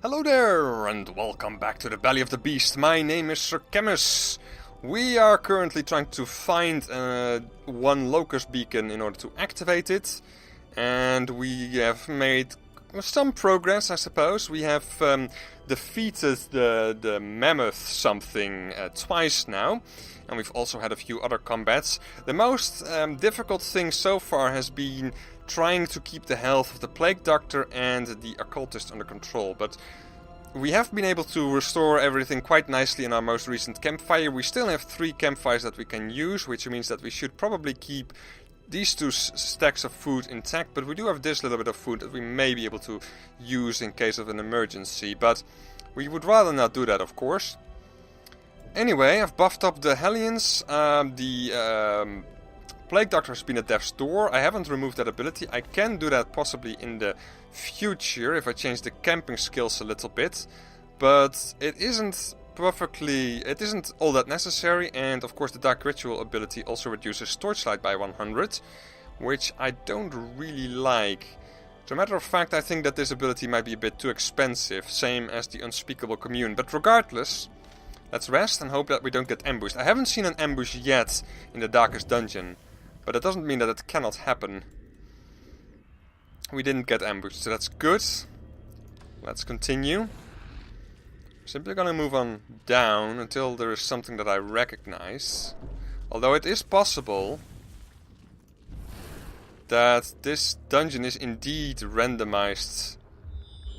Hello there, and welcome back to the Belly of the Beast. My name is Sir Chemus. We are currently trying to find one locust beacon in order to activate it. And we have made some progress, I suppose. We have defeated the mammoth something twice now. And we've also had a few other combats. The most difficult thing so far has been trying to keep the health of the Plague Doctor and the Occultist under control. But we have been able to restore everything quite nicely in our most recent campfire. We still have 3 campfires that we can use, which means that we should probably keep these 2 stacks of food intact. But we do have this little bit of food that we may be able to use in case of an emergency. But we would rather not do that, of course. Anyway, I've buffed up the Hellions. The Plague Doctor has been at death's door. I haven't removed that ability. I can do that possibly in the future if I change the camping skills a little bit. But it isn't all that necessary. And of course the Dark Ritual ability also reduces Torchlight by 100, which I don't really like. As a matter of fact, I think that this ability might be a bit too expensive, same as the Unspeakable Commune. But regardless, let's rest and hope that we don't get ambushed. I haven't seen an ambush yet in the Darkest Dungeon, but that doesn't mean that it cannot happen. We didn't get ambushed, so that's good. Let's continue. Simply gonna move on down until there is something that I recognize. Although it is possible that this dungeon is indeed randomized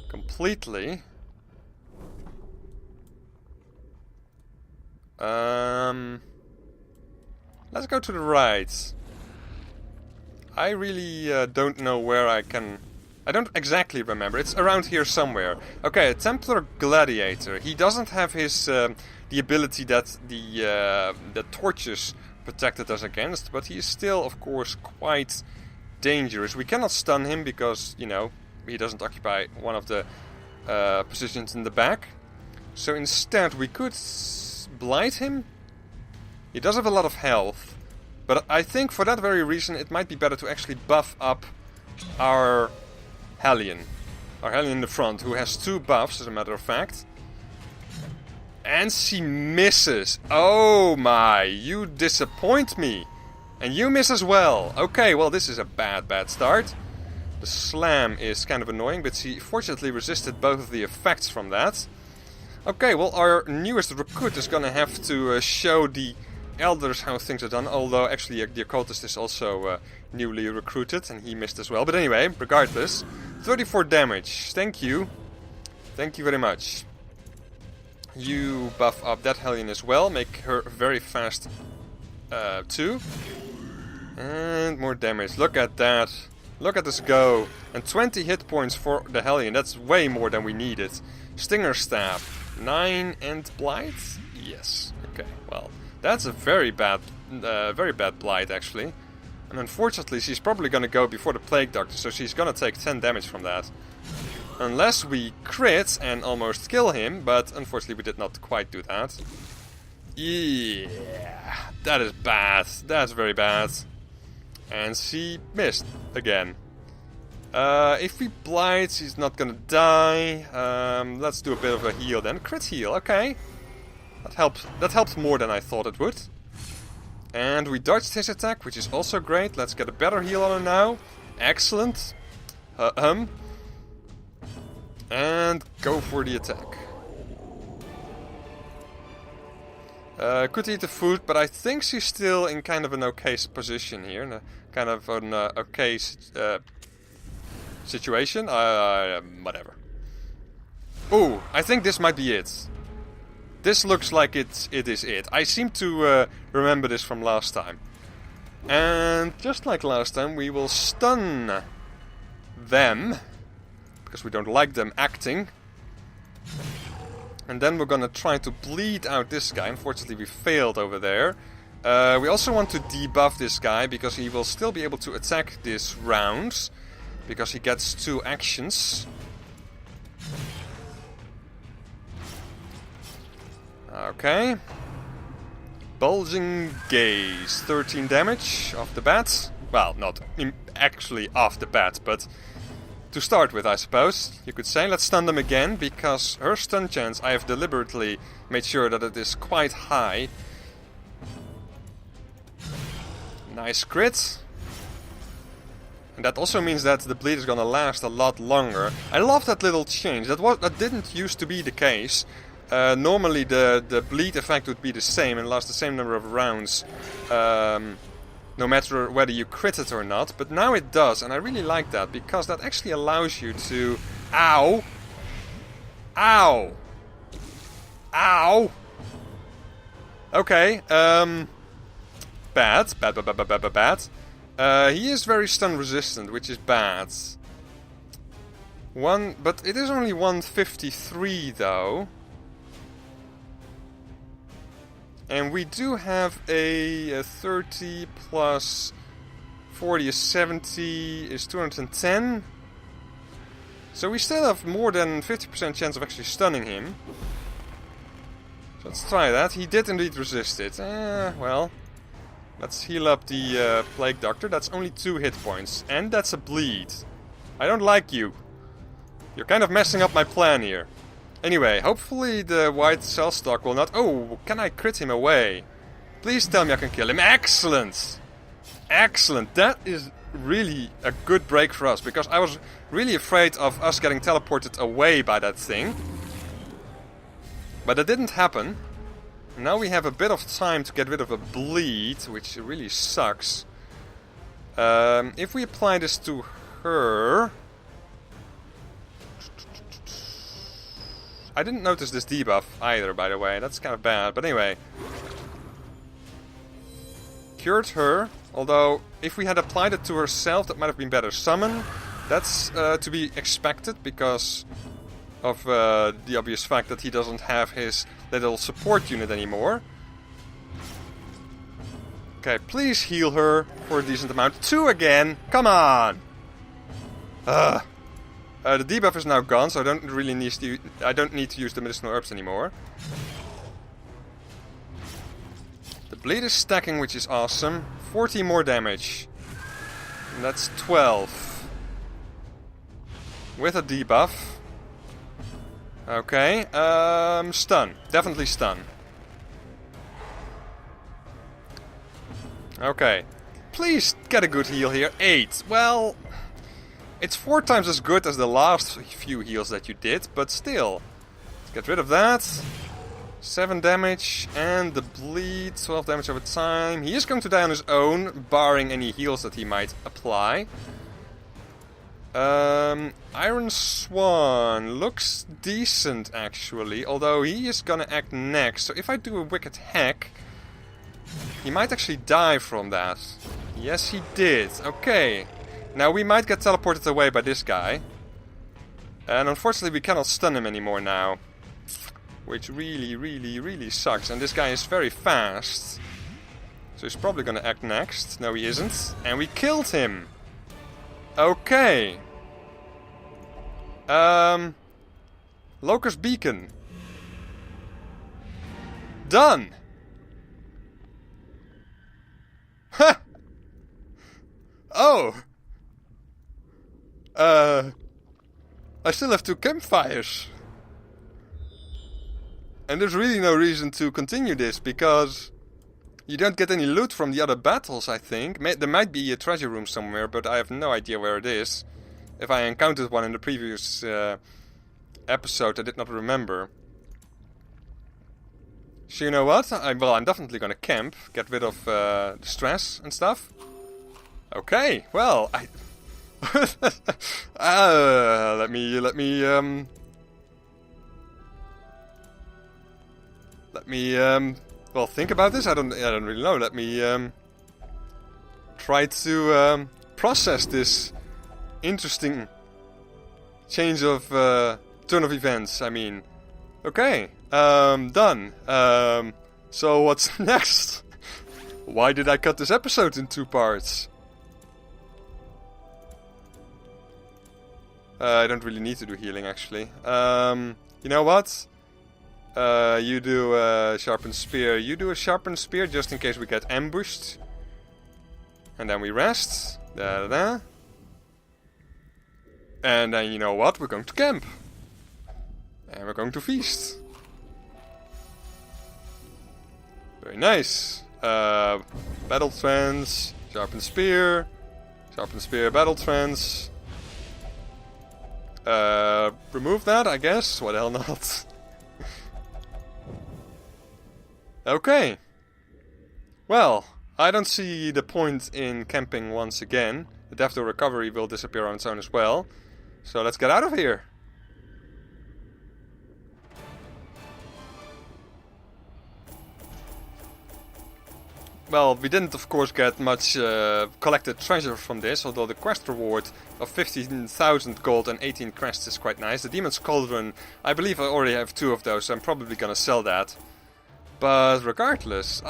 completely. Let's go to the right. I really don't know where I don't exactly remember. It's around here somewhere. Okay, a Templar Gladiator. He doesn't have his the ability that the torches protected us against, but he is still, of course, quite dangerous. We cannot stun him because, you know, he doesn't occupy one of the positions in the back. So instead, we could blight him. He does have a lot of health. But I think for that very reason it might be better to actually buff up our Hellion. Our Hellion in the front, who has 2 buffs as a matter of fact. And she misses. Oh my, you disappoint me. And you miss as well. Okay, well this is a bad start. The slam is kind of annoying, but she fortunately resisted both of the effects from that. Okay, well our newest recruit is gonna have to show the elders how things are done, although actually the Occultist is also newly recruited and he missed as well. But anyway, regardless, 34 damage. Thank you. Thank you very much. You buff up that Hellion as well, make her very fast too. And more damage. Look at that. Look at this go. And 20 hit points for the Hellion. That's way more than we needed. Stinger Stab. 9 and Blight? Yes. Okay, well, that's a very bad blight, actually. And unfortunately, she's probably going to go before the Plague Doctor, so she's going to take 10 damage from that. Unless we crit and almost kill him, but unfortunately we did not quite do that. Yeah, that is bad. That's very bad. And she missed again. If we blight, she's not going to die. Let's do a bit of a heal then. Crit heal, okay. That helped more than I thought it would. And we dodged his attack, which is also great. Let's get a better heal on her now. Excellent. And go for the attack. Could eat the food, but I think she's still in kind of an okay position here. In a kind of an okay situation. Whatever. Ooh, I think this might be it. This looks like it is it. I seem to remember this from last time. And just like last time, we will stun them. Because we don't like them acting. And then we're gonna try to bleed out this guy. Unfortunately, we failed over there. We also want to debuff this guy, because he will still be able to attack this round. Because he gets 2 actions. Okay. Bulging Gaze. 13 damage off the bat. Well, not actually off the bat, but to start with, I suppose, you could say. Let's stun them again, because her stun chance, I have deliberately made sure that it is quite high. Nice crit. And that also means that the bleed is gonna last a lot longer. I love that little change. That didn't used to be the case. Normally the bleed effect would be the same and last the same number of rounds, no matter whether you crit it or not. But now it does, and I really like that, because that actually allows you to... Ow! Ow! Ow! Okay, bad. He is very stun resistant, which is bad. But it is only 153 though. And we do have a 30 plus 40 is 70 is 210. So we still have more than 50% chance of actually stunning him. So let's try that. He did indeed resist it. Well, let's heal up the Plague Doctor. That's only 2 hit points. And that's a bleed. I don't like you. You're kind of messing up my plan here. Anyway, hopefully the white cell stock will not... Oh, can I crit him away? Please tell me I can kill him. Excellent! Excellent. That is really a good break for us, because I was really afraid of us getting teleported away by that thing. But it didn't happen. Now we have a bit of time to get rid of a bleed, which really sucks. If we apply this to her... I didn't notice this debuff either, by the way. That's kind of bad, but anyway. Cured her, although if we had applied it to herself, that might have been better. Summon, that's to be expected because of the obvious fact that he doesn't have his little support unit anymore. Okay, please heal her for a decent amount. 2 again, come on! The debuff is now gone, so I don't need to use the medicinal herbs anymore. The bleed is stacking, which is awesome. 40 more damage. And that's 12. With a debuff. Okay, stun. Definitely stun. Okay. Please get a good heal here. 8. Well... It's 4 times as good as the last few heals that you did, but still. Let's get rid of that. 7 damage, and the bleed, 12 damage over time. He is going to die on his own, barring any heals that he might apply. Iron Swan looks decent, actually, although he is gonna act next. So if I do a Wicked Hack, he might actually die from that. Yes, he did. Okay. Now we might get teleported away by this guy. And unfortunately we cannot stun him anymore now. Which really sucks. And this guy is very fast. So he's probably gonna act next. No, he isn't. And we killed him. Okay. Locust Beacon. Done. Ha! Oh! I still have 2 campfires. And there's really no reason to continue this, because you don't get any loot from the other battles, I think. There might be a treasure room somewhere, but I have no idea where it is. If I encountered one in the previous episode, I did not remember. So you know what? I'm definitely gonna camp, get rid of the stress and stuff. Okay, well, let me well, think about this. I don't really know. Let me try to process this interesting change of turn of events. I mean, okay, done. So what's next? Why did I cut this episode in 2 parts? I don't really need to do healing, actually. You know what? You do a sharpened spear. You do a sharpened spear just in case we get ambushed. And then we rest. Da-da-da. And then you know what? We're going to camp. And we're going to feast. Very nice. Battle trance, sharpened spear, battle trance. Remove that, I guess. What the hell not? Okay. Well, I don't see the point in camping once again. The death to recovery will disappear on its own as well. So let's get out of here. Well, we didn't of course get much collected treasure from this, although the quest reward of 15,000 gold and 18 crests is quite nice. The Demon's Cauldron, I believe I already have 2 of those, so I'm probably gonna sell that. But regardless,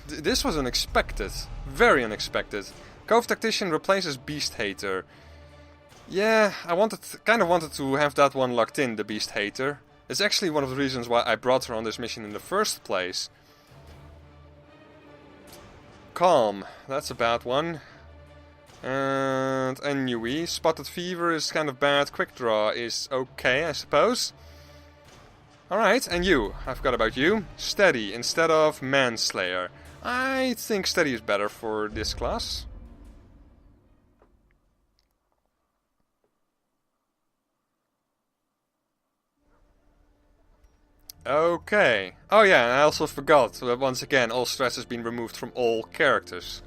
this was unexpected. Very unexpected. Cove Tactician replaces Beast Hater. Yeah, I kind of wanted to have that one locked in, the Beast Hater. It's actually one of the reasons why I brought her on this mission in the first place. Calm, that's a bad one. And Ennui. Spotted Fever is kind of bad. Quick Draw is okay, I suppose. Alright, and you. I forgot about you. Steady instead of Manslayer. I think Steady is better for this class. Okay. Oh yeah, and I also forgot that once again all stress has been removed from all characters.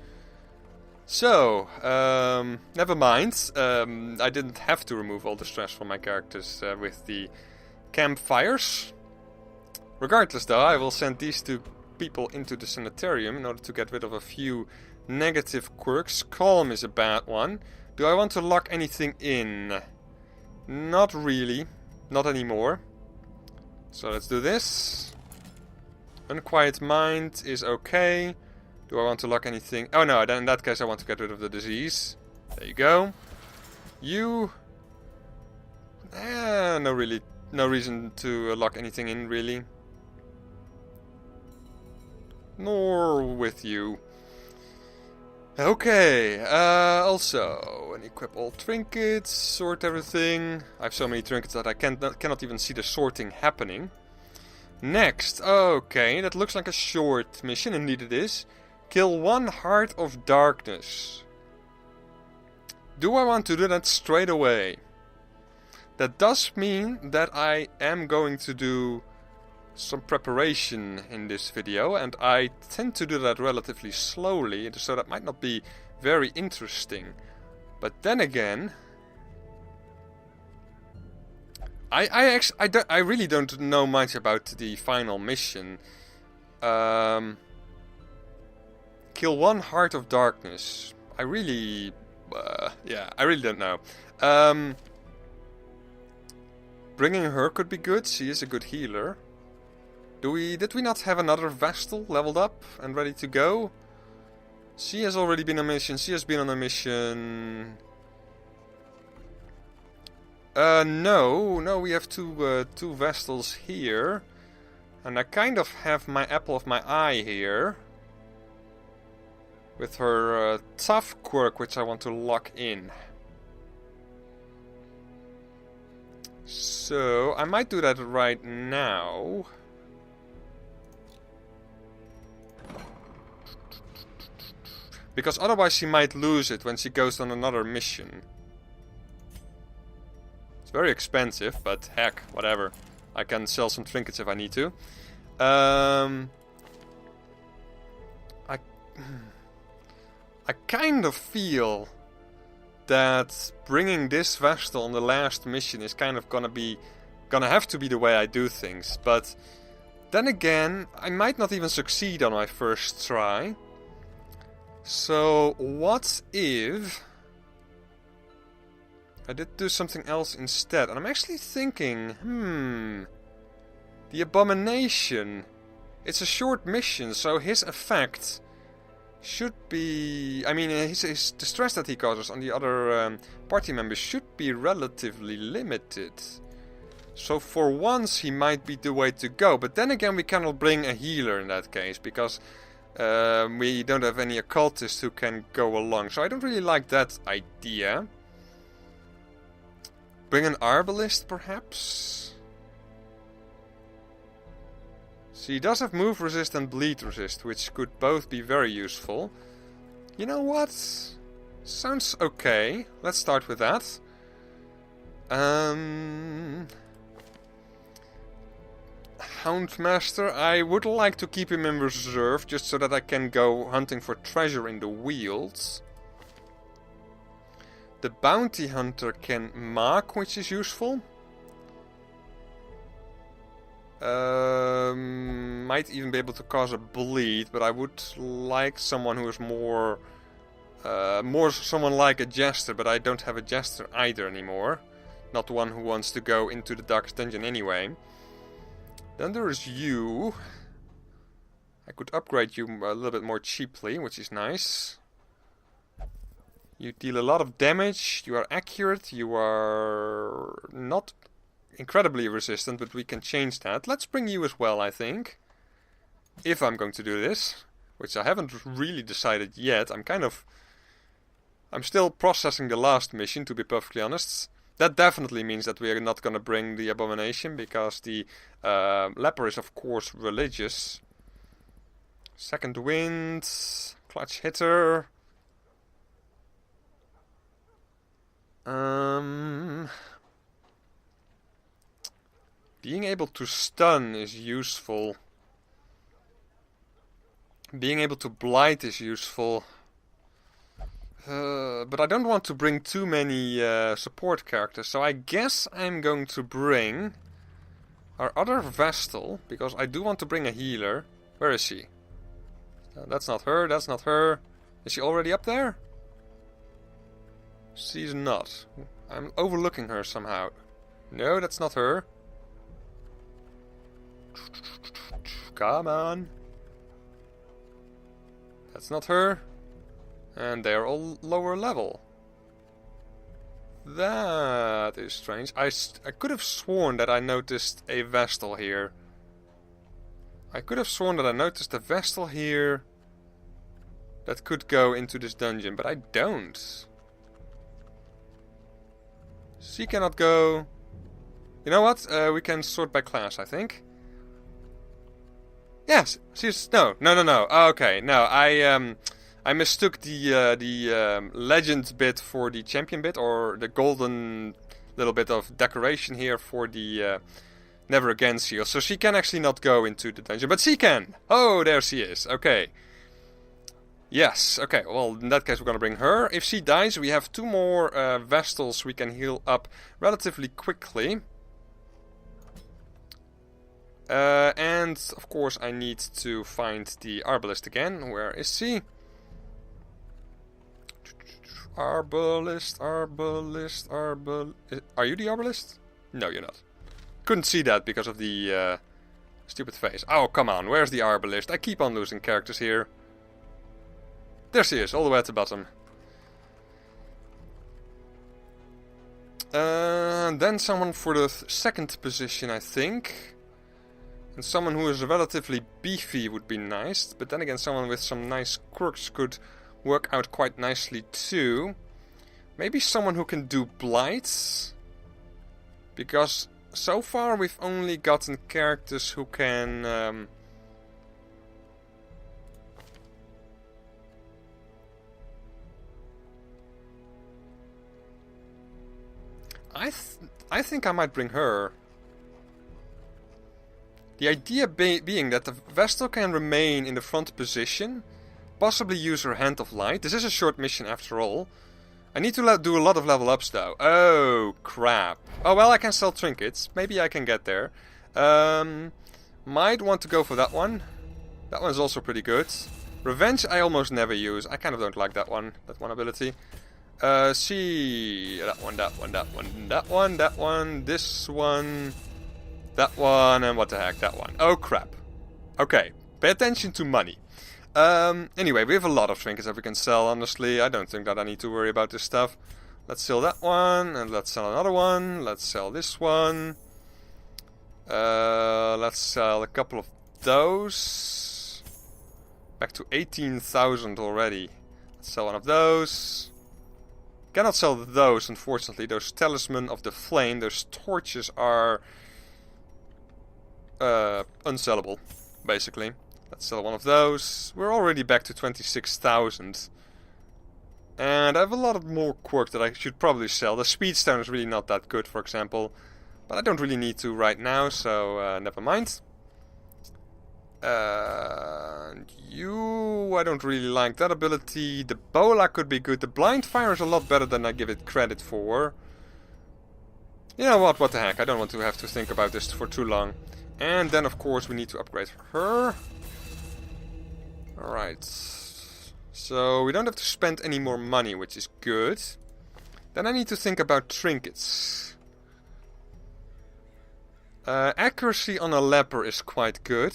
So, never mind. I didn't have to remove all the stress from my characters with the campfires. Regardless though, I will send these 2 people into the sanitarium in order to get rid of a few negative quirks. Calm is a bad one. Do I want to lock anything in? Not really. Not anymore. So let's do this. Unquiet Mind is okay. Do I want to lock anything? Oh no, then in that case I want to get rid of the disease. There you go. You... no reason to lock anything in really. Nor with you. Okay, also, equip all trinkets, sort everything. I have so many trinkets that I cannot even see the sorting happening. Next, okay, that looks like a short mission, indeed it is. Kill 1 Heart of Darkness. Do I want to do that straight away? That does mean that I am going to do some preparation in this video, and I tend to do that relatively slowly, so that might not be very interesting. But then again, I really don't know much about the final mission. Kill 1 Heart of Darkness. I really don't know. Bringing her could be good. She is a good healer. Did we not have another Vestal leveled up and ready to go? She has already been on a mission. She has been on a mission. No, we have two Vestals here. And I kind of have my apple of my eye here. With her tough quirk, which I want to lock in. So, I might do that right now. Because otherwise she might lose it when she goes on another mission. It's very expensive, but heck, whatever. I can sell some trinkets if I need to. I kind of feel that bringing this Vestal on the last mission is kind of gonna have to be the way I do things. But then again, I might not even succeed on my first try. So what if I did do something else instead? And I'm actually thinking, the Abomination. It's a short mission, so his effect should be... I mean, the stress that he causes on the other party members should be relatively limited. So for once he might be the way to go. But then again, we cannot bring a healer in that case, because we don't have any occultists who can go along. So I don't really like that idea. bring an Arbalist, perhaps? She does have move resist and bleed resist, which could both be very useful. You know what? Sounds okay. Let's start with that. Houndmaster, I would like to keep him in reserve, just so that I can go hunting for treasure in the Weald. The Bounty Hunter can mark, which is useful. Might even be able to cause a bleed, but I would like someone who is more someone like a Jester, but I don't have a Jester either anymore. Not one who wants to go into the Darkest Dungeon anyway. Then there is you. I could upgrade you a little bit more cheaply, which is nice. You deal a lot of damage, you are accurate, you are not incredibly resistant, but we can change that. Let's bring you as well, I think. If I'm going to do this, which I haven't really decided yet. I'm still processing the last mission, to be perfectly honest. That definitely means that we are not going to bring the Abomination, because the leper is of course religious. Second Wind, Clutch Hitter. Being able to stun is useful. Being able to blight is useful. But I don't want to bring too many support characters, so I guess I'm going to bring our other Vestal, because I do want to bring a healer. Where is she? That's not her, that's not her. Is she already up there? She's not. I'm overlooking her somehow. No, that's not her. Come on. That's not her. And they're all lower level. That is strange. I could have sworn that I noticed a Vestal here. I could have sworn that I noticed a Vestal here that could go into this dungeon, but I don't. She cannot go. You know what? We can sort by class, I think. Yes, she's no. Oh, okay, no, I mistook the legend bit for the champion bit, or the golden little bit of decoration here for the Never Again seal. So she can actually not go into the dungeon, but she can. Oh, there she is. Okay. Yes, okay, well, in that case we're gonna bring her. If she dies, we have 2 more Vestals we can heal up relatively quickly. And, of course, I need to find the Arbalist again. Where is she? Arbalist. Are you the Arbalist? No, you're not. Couldn't see that because of the stupid face. Oh, come on, where's the Arbalist? I keep on losing characters here. There she is, all the way at the bottom. Then someone for the second position, I think. And someone who is relatively beefy would be nice. But then again, someone with some nice quirks could work out quite nicely too. Maybe someone who can do blights. Because so far we've only gotten characters who can... I think I might bring her. The idea being that the Vestal can remain in the front position, possibly use her Hand of Light. This is a short mission after all. I need to do a lot of level ups though. Oh, crap. Oh, well, I can sell trinkets. Maybe I can get there. Might want to go for that one. That one's also pretty good. Revenge I almost never use. I kind of don't like that one ability. See, that one, this one, that one, and what the heck, that one. Oh crap. Okay, pay attention to money. Anyway, we have a lot of trinkets that we can sell, honestly. I don't think that I need to worry about this stuff. Let's sell that one, and let's sell another one. Let's sell this one. Let's sell a couple of those. Back to 18,000 already. Let's sell one of those. Cannot sell those, unfortunately. Those Talisman of the Flame, those torches are unsellable, basically. Let's sell one of those. We're already back to 26,000. And I have a lot of more quirk that I should probably sell. The Speedstone is really not that good, for example. But I don't really need to right now, so never mind. I don't really like that ability. The Bola could be good. The Blind Fire is a lot better than I give it credit for. You know what the heck. I don't want to have to think about this for too long. And then, of course, we need to upgrade her. Alright. So, we don't have to spend any more money, which is good. Then I need to think about trinkets. Accuracy on a leper is quite good.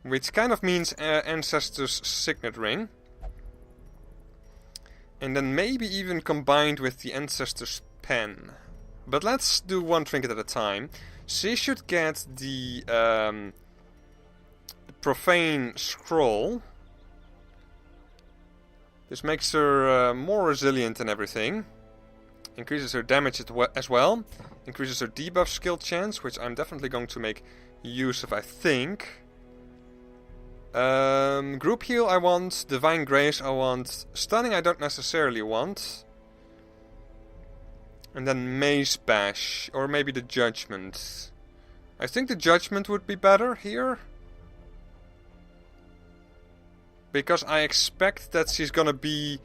Which kind of means Ancestor's Signet Ring. And then maybe even combined with the Ancestor's Pen. But let's do one trinket at a time. She should get the Profane Scroll. This makes her more resilient and everything. Increases her damage as well. Increases her debuff skill chance, which I'm definitely going to make use of, I think. Group heal I want, Divine Grace I want, Stunning I don't necessarily want. And then Mace Bash, or maybe the Judgment. I think the Judgment would be better here. Because I expect that she's gonna be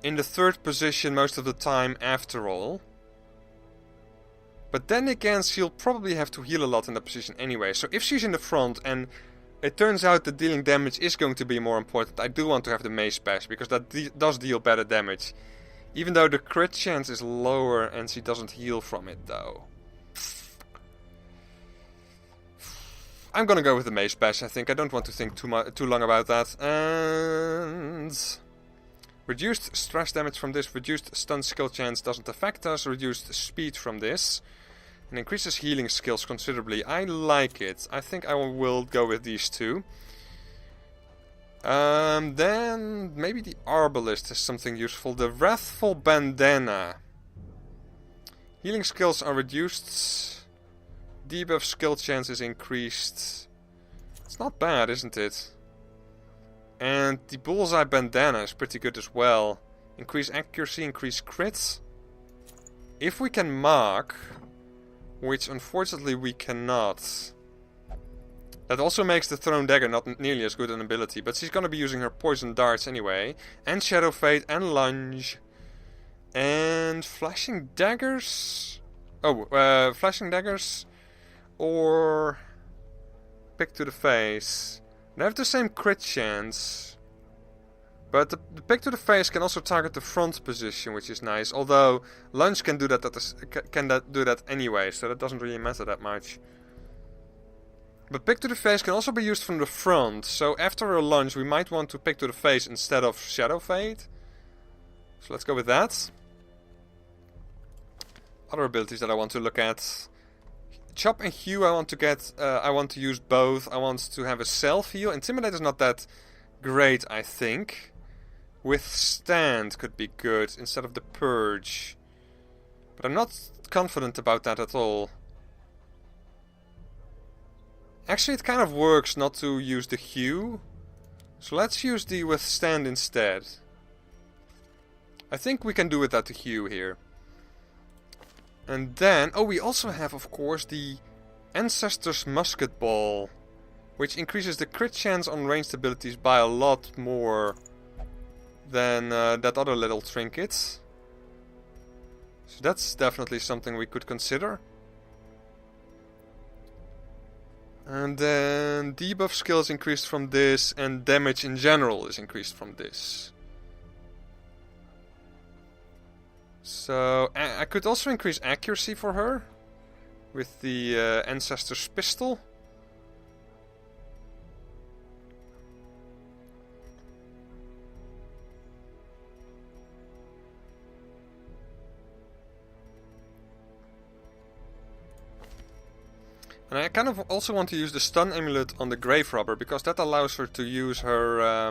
in the third position most of the time after all. But then again, she'll probably have to heal a lot in that position anyway. So if she's in the front and it turns out that dealing damage is going to be more important, I do want to have the Mace Bash, because that does deal better damage. Even though the crit chance is lower and she doesn't heal from it, though. I'm gonna go with the Mace Bash, I think. I don't want to think too long about that. And reduced stress damage from this, reduced stun skill chance doesn't affect us, reduced speed from this. And increases healing skills considerably. I like it. I think I will go with these two. Then maybe the Arbalist is something useful. The Wrathful Bandana. Healing skills are reduced. Debuff skill chance is increased. It's not bad, isn't it? And the Bullseye Bandana is pretty good as well. Increase accuracy, increase crits. If we can mark, which unfortunately we cannot. That also makes the Thrown Dagger not nearly as good an ability, but she's gonna be using her Poison Darts anyway. And Shadow Fade and Lunge. And Flashing Daggers? Oh, Flashing Daggers. Or Pick to the Face. They have the same crit chance. But the Pick to the Face can also target the front position, which is nice. Although Lunge can do that do that anyway, so that doesn't really matter that much. But Pick to the Face can also be used from the front. So after a Lunge, we might want to Pick to the Face instead of Shadow Fade. So let's go with that. Other abilities that I want to look at. Chop and Hew I want to get. I want to use both. I want to have a self heal. Intimidate is not that great, I think. Withstand could be good instead of the Purge. But I'm not confident about that at all. Actually, it kind of works not to use the Hew. So let's use the Withstand instead. I think we can do without the Hew here. And then, we also have, of course, the Ancestor's Musket Ball, which increases the crit chance on ranged abilities by a lot more than that other little trinket. So that's definitely something we could consider. And then debuff skills increased from this, and damage in general is increased from this. So I could also increase accuracy for her with the Ancestor's Pistol. And I kind of also want to use the Stun Amulet on the Grave Robber, because that allows her to use her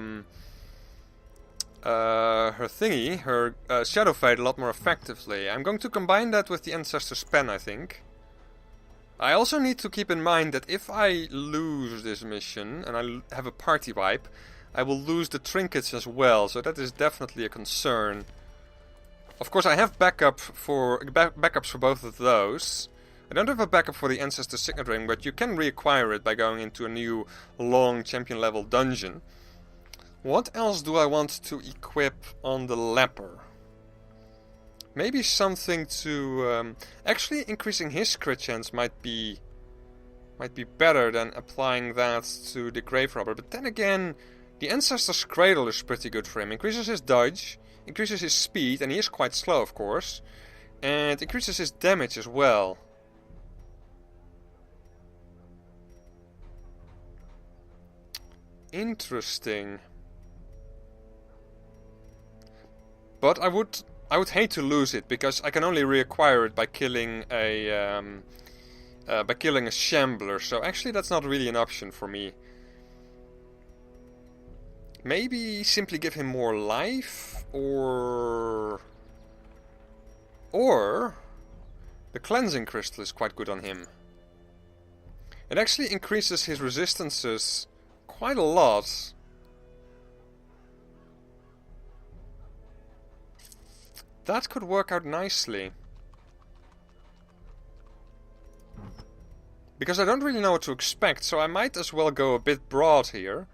her thingy, her Shadow Fade a lot more effectively. I'm going to combine that with the Ancestor's Pen, I think. I also need to keep in mind that if I lose this mission and I have a party wipe, I will lose the trinkets as well, so that is definitely a concern. Of course, I have backups for both of those. I don't have a backup for the Ancestor's Signet Ring, but you can reacquire it by going into a new long champion level dungeon. What else do I want to equip on the leper? Maybe something to... actually, increasing his crit chance might be better than applying that to the Grave Robber. But then again, the Ancestor's Cradle is pretty good for him. Increases his dodge, increases his speed, and he is quite slow, of course. And increases his damage as well. Interesting. But I would hate to lose it, because I can only reacquire it by killing a Shambler. So actually, that's not really an option for me. Maybe simply give him more life, or the Cleansing Crystal is quite good on him. It actually increases his resistances quite a lot. That could work out nicely. Because I don't really know what to expect, so I might as well go a bit broad here.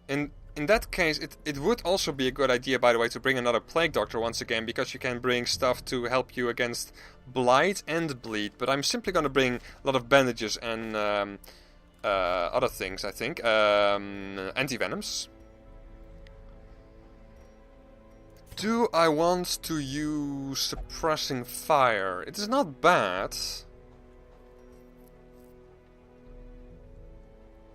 In that case, it would also be a good idea, by the way, to bring another Plague Doctor once again, because you can bring stuff to help you against Blight and Bleed. But I'm simply going to bring a lot of bandages and other things, I think. Anti-venoms. Do I want to use Suppressing Fire? It is not bad.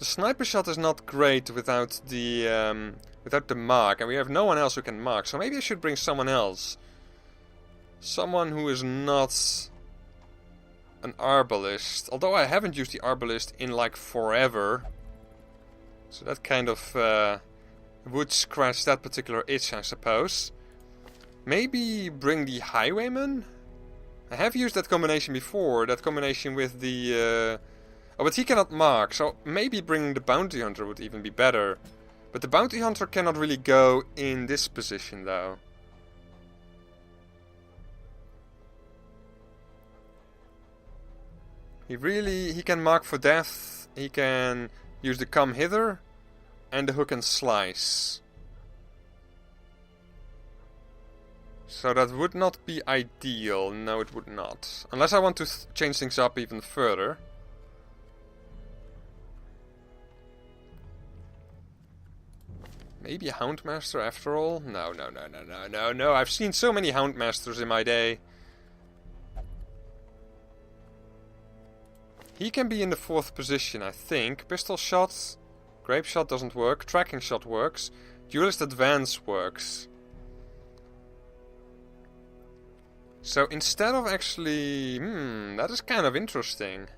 The Sniper Shot is not great without the mark, and we have no one else who can mark, so maybe I should bring someone else. Someone who is not an Arbalist, although I haven't used the Arbalist in like forever. So that kind of would scratch that particular itch, I suppose. Maybe bring the Highwayman? I have used that combination before, that combination with the... Oh, but he cannot mark, so maybe bringing the Bounty Hunter would even be better. But the Bounty Hunter cannot really go in this position, though. He can mark for death, he can use the Come Hither, and the Hook and Slice. So that would not be ideal. No, it would not. Unless I want to change things up even further. Maybe a Houndmaster after all? No. I've seen so many Houndmasters in my day. He can be in the 4th position, I think. Pistol Shot, Grape Shot doesn't work. Tracking Shot works. Duelist Advance works. So instead of actually... that is kind of interesting.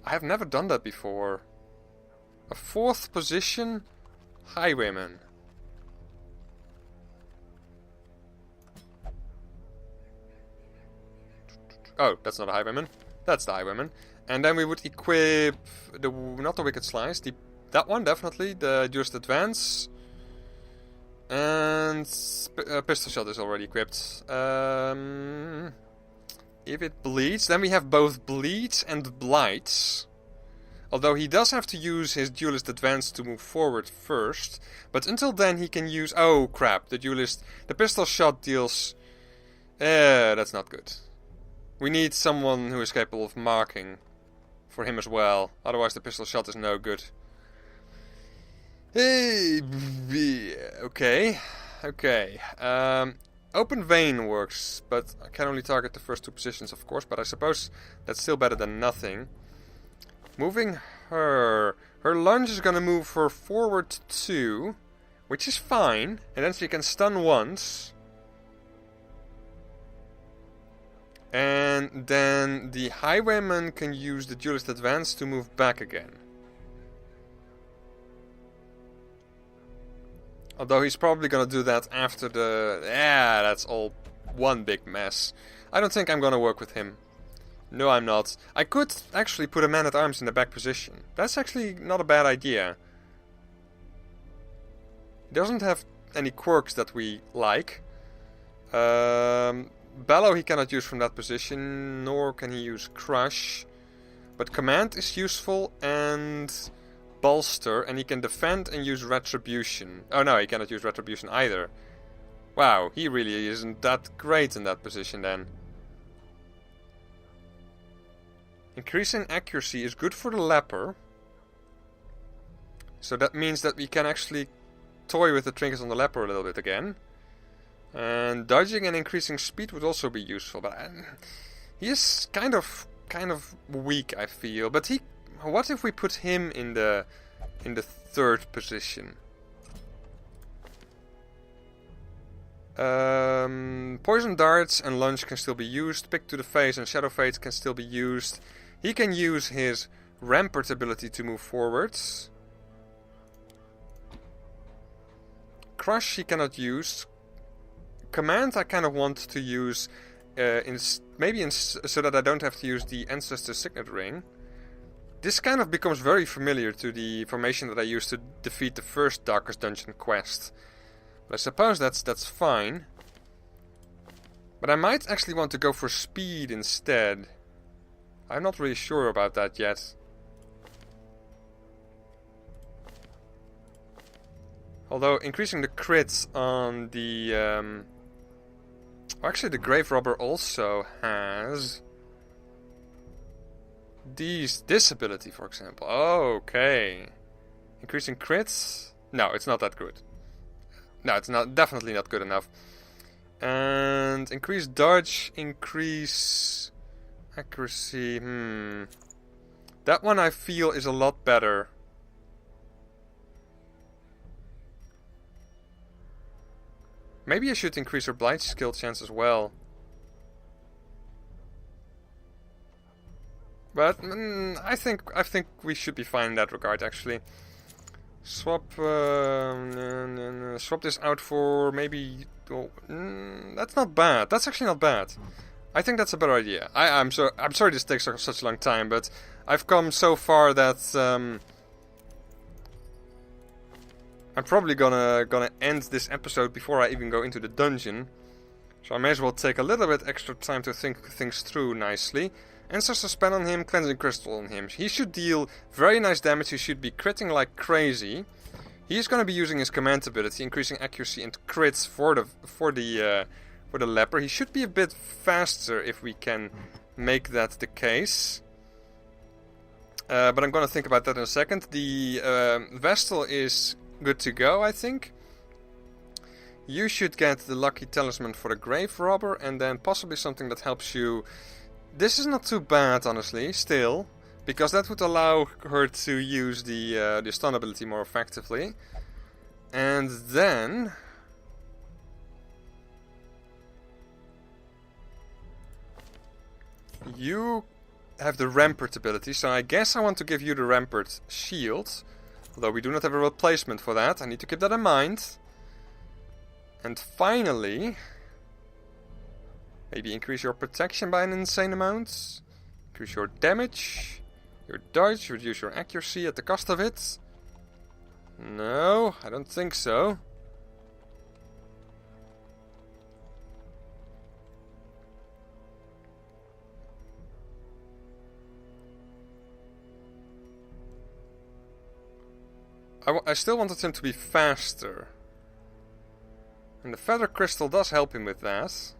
I have never done that before. A 4th position Highwayman. Oh, that's not a Highwayman. That's the Highwayman. And then we would equip not the Wicked Slice, that one definitely, the Duelist Advance. And Pistol Shot is already equipped. If it bleeds, then we have both Bleeds and Blights. Although he does have to use his Duelist Advance to move forward first. But until then he can use... Oh crap, the Pistol Shot deals... that's not good. We need someone who is capable of marking for him as well. Otherwise the Pistol Shot is no good. Okay. Open Vein works, but I can only target the first 2 positions, of course. But I suppose that's still better than nothing. Moving her. Her lunge is gonna move her forward 2, which is fine. And then she can stun once. And then the Highwayman can use the Duelist Advance to move back again. Although he's probably gonna do that after the... Yeah, that's all one big mess. I don't think I'm gonna work with him. No, I'm not. I could actually put a man-at-arms in the back position. That's actually not a bad idea. He doesn't have any quirks that we like. Bellow he cannot use from that position, nor can he use Crush. But Command is useful, and Bolster, and he can defend and use Retribution. Oh no, he cannot use Retribution either. Wow, he really isn't that great in that position then. Increasing accuracy is good for the leper. So that means that we can actually toy with the trinkets on the leper a little bit again. And dodging and increasing speed would also be useful, but he is kind of weak, I feel. But what if we put him in the third position? Poison darts and lunge can still be used. Pick to the face and shadow fade can still be used. He can use his rampart ability to move forwards. Crush he cannot use. Command I kind of want to use so that I don't have to use the Ancestor Signet Ring. This kind of becomes very familiar to the formation that I used to defeat the first Darkest Dungeon quest. But I suppose that's fine. But I might actually want to go for speed instead. I'm not really sure about that yet. Although increasing the crits on the... actually, the Grave Robber also has this ability, for example. Oh, okay. Increasing crits? No, it's not that good. No, it's definitely not good enough. And increase dodge, increase accuracy. That one I feel is a lot better. Maybe I should increase her blind skill chance as well. But I think we should be fine in that regard, actually. Swap this out for maybe... that's not bad. That's actually not bad. I think that's a better idea. I'm sorry this takes such a long time, but I've come so far that I'm probably gonna end this episode before I even go into the dungeon. So I may as well take a little bit extra time to think things through nicely. Ancestor Spell on him, Cleansing Crystal on him. He should deal very nice damage, he should be critting like crazy. He's gonna be using his command ability, increasing accuracy and crits for the leper. He should be a bit faster if we can make that the case. But I'm gonna think about that in a second. The Vestal is good to go, I think. You should get the Lucky Talisman for the Grave Robber, and then possibly something that helps you. This is not too bad, honestly, still, because that would allow her to use the stun ability more effectively. And then you have the Rampart ability, so I guess I want to give you the Rampart shield. Although we do not have a replacement for that, I need to keep that in mind. And finally, maybe increase your protection by an insane amount. Increase your damage, your dodge, reduce your accuracy at the cost of it. No, I don't think so. I still wanted him to be faster. And the Feather Crystal does help him with that.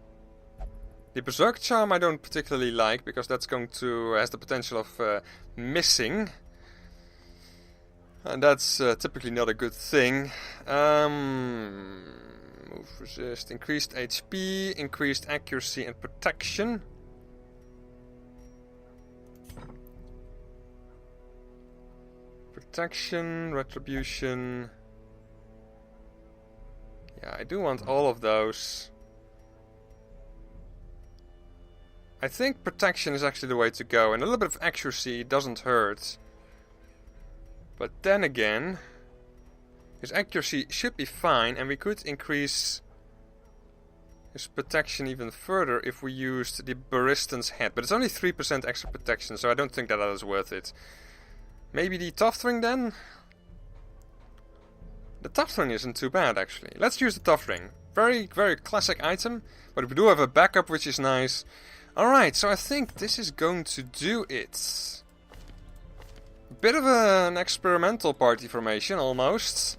The Berserk Charm I don't particularly like, because that's has the potential of missing. And that's typically not a good thing. Move resist, increased HP, increased accuracy and protection. Protection, retribution. Yeah, I do want all of those. I think protection is actually the way to go, and a little bit of accuracy doesn't hurt. But then again, His accuracy should be fine, and we could increase his protection even further if we used the Baristan's Head. But it's only 3% extra protection, so I don't think that is worth it. Maybe the Tough Ring then? The Tough Ring isn't too bad, actually. Let's use the Tough Ring. Very, very classic item, but we do have a backup, which is nice. Alright, so I think this is going to do it. Bit of an experimental party formation, almost.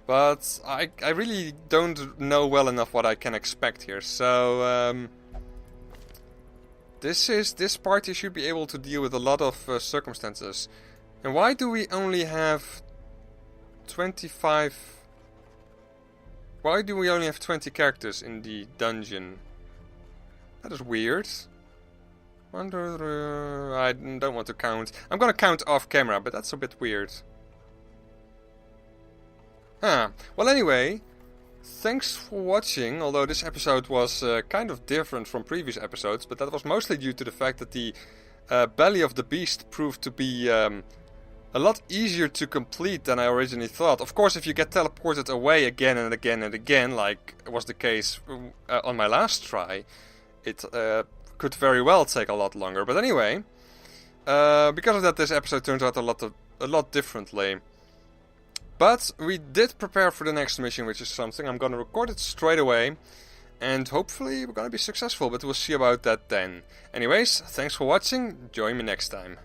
But I really don't know well enough what I can expect here. So, this party should be able to deal with a lot of circumstances. And why do we only have 25... Why do we only have 20 characters in the dungeon? That is weird. I don't want to count. I'm gonna count off camera, but that's a bit weird. Well anyway, thanks for watching, although this episode was kind of different from previous episodes, but that was mostly due to the fact that the Belly of the Beast proved to be a lot easier to complete than I originally thought. Of course, if you get teleported away again and again and again, like was the case on my last try, it could very well take a lot longer. But anyway, because of that, this episode turns out a lot differently. But we did prepare for the next mission, which is something. I'm gonna record it straight away, and hopefully we're gonna be successful, but we'll see about that then. Anyways, thanks for watching, join me next time.